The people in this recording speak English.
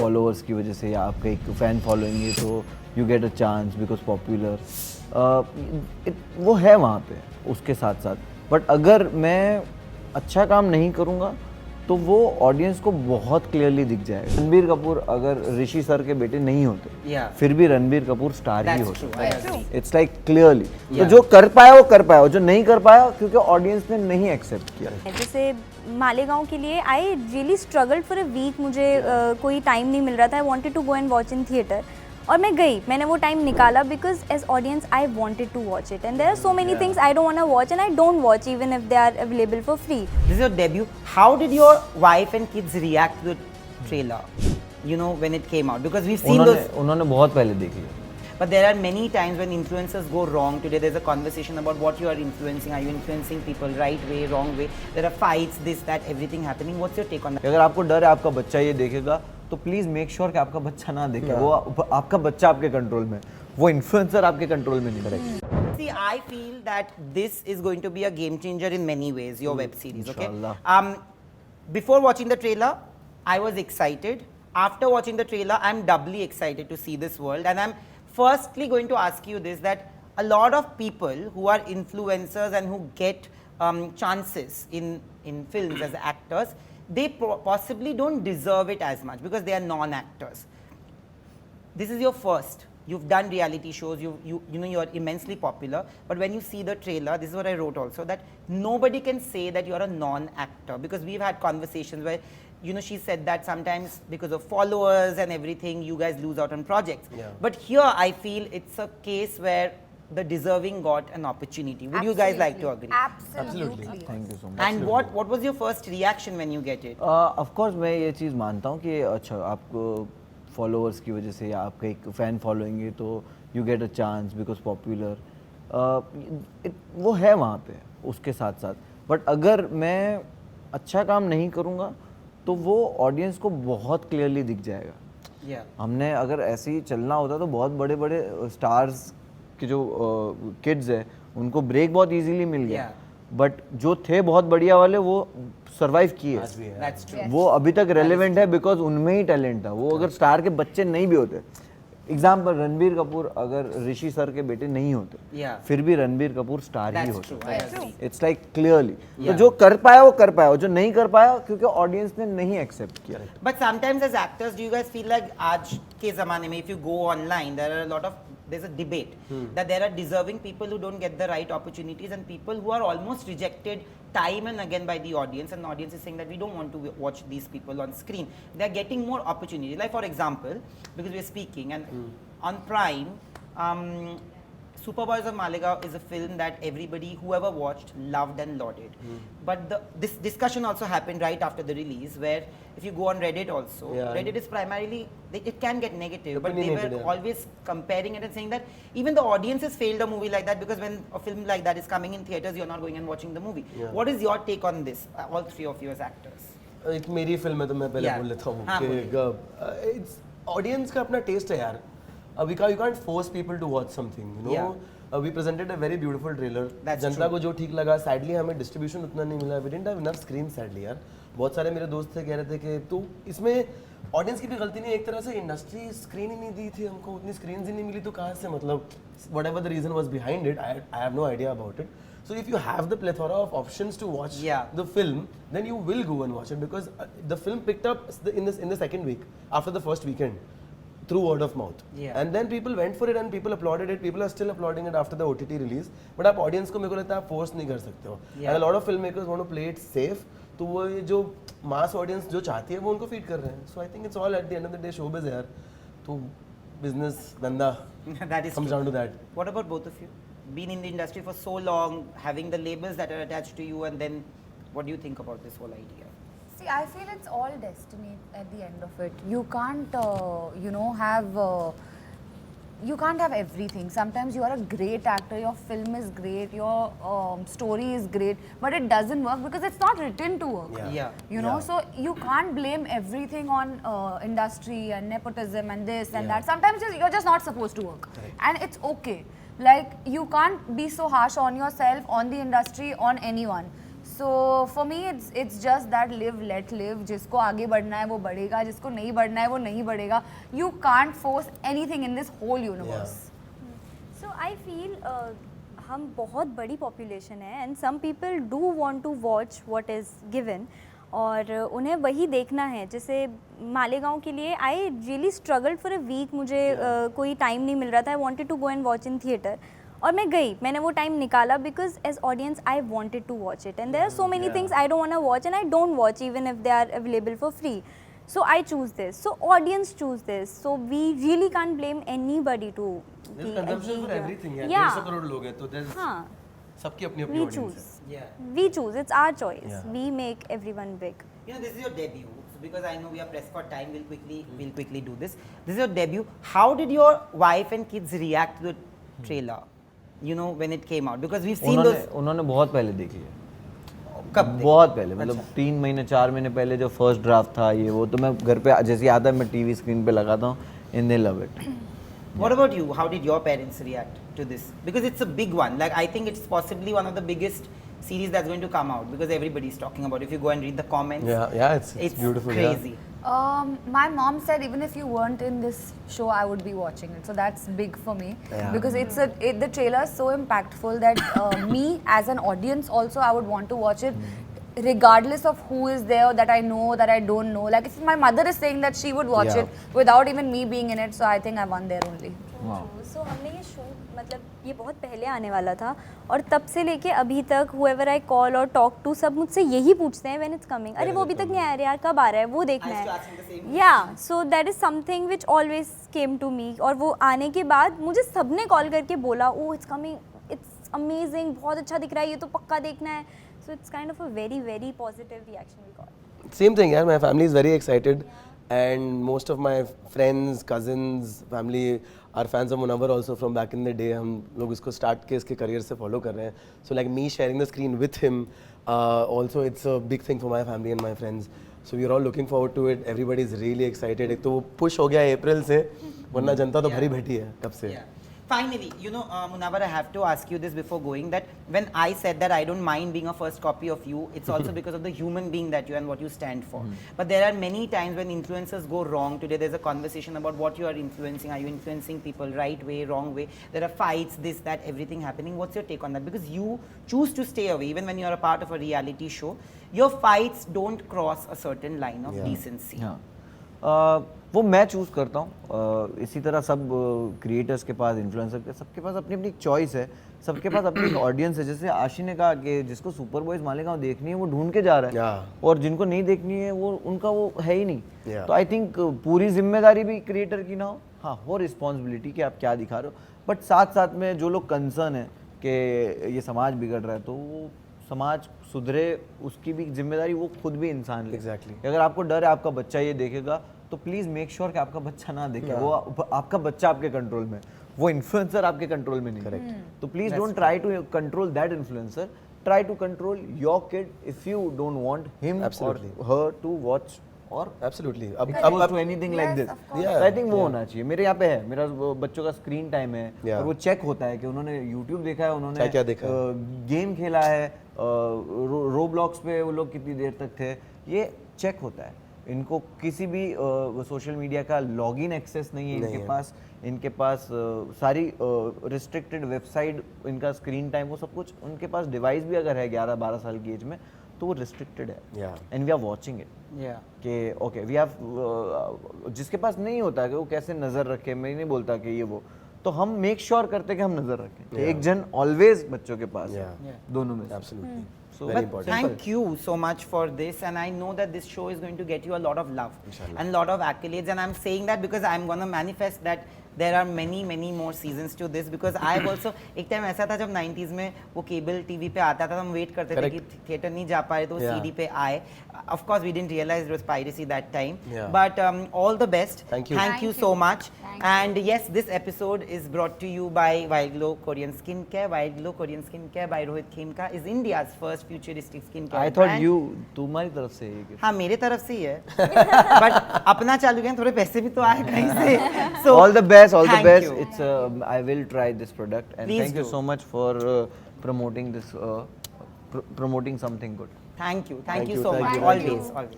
Followers की वजह से या आपका एक फ़ैन फॉलोइंग है तो you get a chance because popular, वो है वहाँ पे उसके साथ साथ। बट अगर मैं अच्छा काम नहीं करूँगा तो वो ऑडियंस को बहुत क्लियरली दिख जाएगा। रणबीर कपूर अगर ऋषि सर के बेटे नहीं होते फिर भी रणबीर कपूर स्टार ही होते। इट्स लाइक क्लियरली तो जो कर पाया वो कर पाया, जो नहीं कर पाया क्योंकि ऑडियंस ने नहीं एक्सेप्ट किया। जैसे मालेगांव के लिए I really struggled for a week, मुझे कोई टाइम नहीं मिल रहा था। I wanted to go and watch in theatre और मैं गई, मैंने वो टाइम निकाला because as audience I wanted to watch it and there are so many things I don't want to watch and I don't watch even if they are available for free. This is your debut. How did your wife and kids react to the trailer? You know, when it came out, because we've seen those. उन्होंने बहुत पहले देख लिया। But there are many times when influencers go wrong. Today there's a conversation about what you are influencing. Are you influencing people right way, wrong way? There are fights, this, that, everything happening. What's your take on that? अगर आपको डर है आपका बच्चा ये देखेगा तो please make sure कि आपका बच्चा ना देखे। वो आपका बच्चा आपके कंट्रोल में, वो इन्फ्लुएंसर आपके कंट्रोल में नहीं करेगा। See, I feel that this is going to be a game changer in many ways, your web series, okay? Inshallah. Before watching the trailer, I was excited. After watching the trailer, I'm doubly excited to see this world. And I'm firstly going to ask you this, that a lot of people who are influencers and who get chances in films as actors, they possibly don't deserve it as much because they are non-actors. This is your first. You've done reality shows, you know you're immensely popular, but when you see the trailer, this is what I wrote also, that nobody can say that you're a non-actor, because we've had conversations where, you know, she said that sometimes because of followers and everything, you guys lose out on projects. But here I feel it's a case where the deserving got an opportunity. Would you guys like to agree? Absolutely. Thank you so much. And what was your first reaction when you get it? Of course मैं ये चीज़ मानता हूँ कि अच्छा आपको followers की वजह से या आपका एक फ़ैन फॉलोइंग है तो you get a chance because popular, वो है वहाँ पे उसके साथ साथ। बट अगर मैं अच्छा काम नहीं करूँगा तो वो ऑडियंस को बहुत क्लियरली दिख जाएगा। हमने अगर ऐसे ही चलना होता तो बहुत बड़े बड़े स्टार्स के जो किड्स है उनको ब्रेक बहुत इजीली मिल गया, बट जो थे बहुत बढ़िया वाले वो सरवाइव किए। That's true. वो अभी तक रेलेवेंट है बिकॉज उनमें ही टैलेंट था। वो अगर स्टार के बच्चे नहीं भी होते, एग्जाम्पल रणबीर कपूर अगर ऋषि सर के बेटे नहीं होते फिर भी रणबीर कपूर स्टार ही होते। इट्स लाइक क्लियरली तो जो कर पाया वो कर पाया, जो नहीं कर पाया क्योंकि ऑडियंस ने नहीं एक्सेप्ट किया। But sometimes as actors, do you guys feel like आज के ज़माने में if you go online, there are a lot of, there's a debate that there are deserving people who don't get the right opportunities and people who are almost rejected time and again by the audience, and the audience is saying that we don't want to watch these people on screen. They are getting more opportunity. Like for example, because we are speaking and on Prime, Superboys of Malegaon is a film that everybody, whoever watched, loved and lauded. But this discussion also happened right after the release, where if you go on Reddit also, Reddit is primarily, it can get negative, but they were always comparing it and saying that even the audiences failed a movie like that because when a film like that is coming in theaters, you're not going and watching the movie. What is your take on this, all three of you as actors? एक मेरी film है तो मैं पहले बोल लेता हूँ कि ऑडियंस का अपना टेस्ट है यार। you can't force people to watch something, you know. We presented a very beautiful trailer. जनता को जो ठीक लगा, sadly हमें distribution उतना नहीं मिला. We didn't have enough screen sadly यार. बहुत सारे मेरे दोस्त थे कह रहे थे कि तो इसमें ऑडियंस की भी गलती नहीं है, एक तरह से इंडस्ट्री स्क्रीन ही नहीं दी थी हमको, उतनी स्क्रीन्स ही नहीं मिली तो कहाँ से, मतलब whatever the reason was behind it, I have no idea about it. So if you have the plethora of options to watch the film, then you will go and watch it, because the film picked up in the second week after the first weekend through word of mouth. And then people went for it and people applauded it. People are still applauding it after the OTT release. But आप audience को मेरे को लगता है आप force नहीं कर सकते हो. And a lot of filmmakers want to play it safe. तो वो ये जो mass audience जो चाहती है वो उनको feed कर रहे हैं. So I think it's all at the end of the day showbiz है यार. तो business धंधा comes down to that. What about both of you? Been in the industry for so long, having the labels that are attached to you, and then what do you think about this whole idea? See, I feel it's all destiny at the end of it. You can't, you know, you can't have everything. Sometimes you are a great actor, your film is great, your story is great, but it doesn't work because it's not written to work. You know, so you can't blame everything on industry and nepotism and this and that. Sometimes you're just not supposed to work, and it's okay. Like, you can't be so harsh on yourself, on the industry, on anyone. So for me, it's just that live, let live. जिसको आगे बढ़ना है वो बढ़ेगा, जिसको नहीं बढ़ना है वो नहीं बढ़ेगा. You can't force anything in this whole universe. So I feel हम बहुत बड़ी population है and some people do want to watch what is given और उन्हें वही देखना है. जैसे मालेगांव के लिए I really struggled for a week. मुझे कोई टाइम नहीं मिल रहा था. I wanted to go and watch in theatre. और मैं गई, मैंने वो टाइम निकाला because as audience I wanted to watch it and there are so many things I don't want to watch and I don't watch even if they are available for free. So I choose this. So audience choose this. So we really can't blame anybody to There's consumption for everything. Yeah. Yeah. 150 crore लोग हैं तो there's हाँ. सबकी अपनी अपनी We audience choose. है. Yeah. We choose. It's our choice. Yeah. We make everyone big. You know, this is your debut. So because I know we are pressed for time, we'll quickly do this. This is your debut. How did your wife and kids react to the trailer? You know, when it came out, because we've seen those. उन्होंने बहुत पहले देखी है. कब देखी? बहुत पहले, मतलब 3 महीने 4 महीने पहले जो फर्स्ट ड्राफ्ट था ये वो, तो मैं घर पे जैसे आता है मैं टीवी स्क्रीन पे लगाता हूँ and they love it. What about you? How did your parents react to this? Because it's a big one. Like I think it's possibly one of the biggest series that's going to come out because everybody's talking about it. If you go and read the comments, Yeah, it's beautiful. crazy. My mom said even if you weren't in this show, I would be watching it. So that's big for me because the trailer is so impactful that me as an audience also I would want to watch it, regardless of who is there that I know that I don't know. Like if my mother is saying that she would watch Yeah. it without even me being in it, so I think I won there only. Wow. So हमने ये show मतलब ये बहुत पहले आने वाला था और तब से लेके अभी तक whoever I call और talk to सब मुझसे यही पूछते हैं when it's coming. अरे वो अभी तक नहीं आया यार, कब आ रहा है, वो देखना I used to है. ask him the same Yeah, so that is something which always came to me. और वो आने के बाद मुझे सबने कॉल करके बोला, oh it's coming, it's amazing, बहुत अच्छा दिख रहा है, ये तो पक्का देखना है. So it's kind of a very very positive reaction we got. Same thing, yeah. My family is very excited, and most of my friends, cousins, family are fans of Munawar also from back in the day. हम लोग इसको start के इसके career से follow कर रहे हैं. So like me sharing the screen with him, also it's a big thing for my family and my friends. So we are all looking forward to it. Everybody is really excited. एक तो वो push हो गया April से, वरना जनता तो भरी बैठी है कब से. Yeah. Finally, you know, Munawar, I have to ask you this before going, that when I said that I don't mind being a first copy of you, it's also because of the human being that you and what you stand for. But there are many times when influencers go wrong. Today there's a conversation about what you are influencing. Are you influencing people right way, wrong way? There are fights, this, that, everything happening. What's your take on that? Because you choose to stay away, even when you're a part of a reality show. Your fights don't cross a certain line of decency. हाँ. वो मैं choose करता हूँ. इसी तरह सब creators के पास, influencer के, सबके पास अपनी अपनी चॉइस है, सबके पास अपनी ऑडियंस है. जैसे आशी ने कहा कि जिसको सुपर बॉयज मालेगांव देखनी है वो ढूंढ के जा रहा है, और जिनको नहीं देखनी है वो उनका वो है ही नहीं. तो आई थिंक पूरी जिम्मेदारी भी क्रिएटर की ना हो, हाँ हो रिस्पॉन्सिबिलिटी कि आप क्या दिखा रहे हो, बट साथ साथ में जो लोग कंसर्न है कि ये समाज बिगड़ रहा है तो वो समाज सुधरे, उसकी भी जिम्मेदारी वो खुद भी इंसान ले. Exactly. अगर आपको डर है आपका बच्चा ये देखेगा तो प्लीज़ मेक श्योर कि आपका बच्चा ना देखे. वो आपका बच्चा आपके कंट्रोल में, वो इन्फ्लुएंसर आपके कंट्रोल में नहीं. करेक्ट. तो please don't try to control that influencer, try to control your kid if you don't want him or her to watch और Absolutely. अब to anything like this. I think वो होना चाहिए. मेरे यहाँ पे है, मेरा बच्चों का स्क्रीन टाइम है और वो चेक होता है कि उन्होंने यूट्यूब देखा है, उन्होंने क्या देखा, गेम खेला है, रोब्लॉक्स पे वो लोग कितनी देर तक थे, ये चेक होता है. इनको किसी भी सोशल मीडिया का लॉगिन एक्सेस नहीं है इनके पास सारी रिस्ट्रिक्टेड वेबसाइट, इनका स्क्रीन टाइम, वो सब कुछ उनके पास. डिवाइस भी अगर है 11-12 साल की एज में तो वो रिस्ट्रिक्टेड है, and we are watching it. कि ओके वी हैव, जिसके पास नहीं होता है कि वो कैसे नज़र रखे, मैं नहीं बोलता कि ये वो, तो हम मेक श्योर करते हैं कि हम नज़र रखें. एक जन ऑलवेज बच्चों के पास है, दोनों में. Absolutely. So But thank you so much for this, and I know that this show is going to get you a lot of love and a lot of accolades, and I'm saying that because I'm going to manifest that there are many more seasons to this, because I've also एक time ऐसा था जब 90s में वो cable TV पे आता था तो हम वेट करते थे कि थिएटर नहीं जा पाए तो सीडी पे आए. Of course we didn't realize it was piracy that time, but all the best. Thank you so much. And yes, this episode is brought to you by Wild Glow Korean Skincare. Wild Glow Korean Skincare by Rohit Khemka is India's first futuristic skincare I thought brand. you, तुम्हारी तरफ से ये gift. हाँ मेरे तरफ से ही है, but अपना चालू किया, थोड़े पैसे भी तो आए कहीं से. So all the best. thank you. It's I will try this product, and Please thank you do. so much for promoting this promoting something good. Thank you Thank so you, much. thank you. Always.